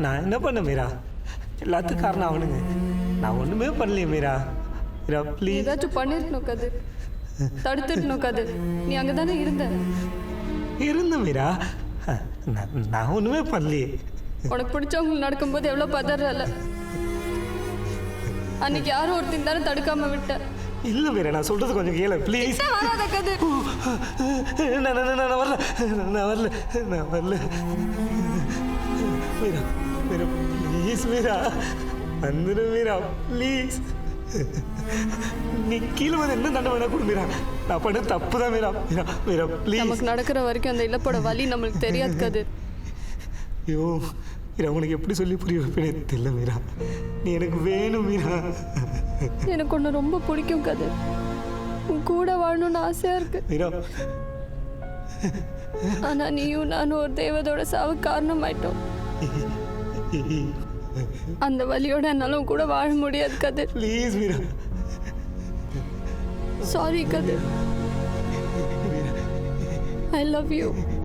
நான் என்ன பண்ண மீரா? எல்லாத்துக்கும் காரணம் அவனுங்க. நான் ஒன்றுமே பண்ணலையே மீரா. மீரா நீ ப்ளீஸ். ஏதாச்சும் பண்ணிருக்கணும் கதிர், தடுத்துருக்கணும் கதிர். நீ அங்கே தானே இருந்த. இருந்த மீரா. நான் ஒன்றுமே பண்ணலையே. உனக்கு பிடிச்சவங்களுக்கு நடக்கும்போது எவ்வளோ பதறல. அன்னைக்கு யாரும் ஒருத்தன் தானே தடுக்காம விட்ட. இல்லை மீரா, நான் சொல்கிறது கொஞ்சம் கேளு ப்ளீஸ். வராத கதிர். நான் வரல, நான் வரல, நான் வரல. மீரா, மீரா ப்ளீஸ் மீரா, வந்துடு மீரா ப்ளீஸ். நீ கீழே வந்து என்ன தண்டை வேணா கொடு மீரா. நான் பண்ண தப்பு தான் மீரா. மீரா மீரா ப்ளீஸ். நமக்கு நடக்கிற வரைக்கும் அந்த இழப்போட வலி நம்மளுக்கு தெரியாது கதிர். ஐயோ மீரா, உனக்கு எப்படி சொல்லி புரிய வைப்பேனே தெரியல மீரா. நீ எனக்கு வேணும் மீரா. எனக்கு ஒன்று ரொம்ப பிடிக்கும் கதிர். உன் கூட வாழணும்னு ஆசையா இருக்கு. மீரா, ஆனா நீயும் நானும் ஒரு தேவதோட சாவு காரணமாயிட்டோம். அந்த வலியோட என்னால உன் கூட வாழ முடியாது Kathir. Please Meera. Sorry Kathir. I love you.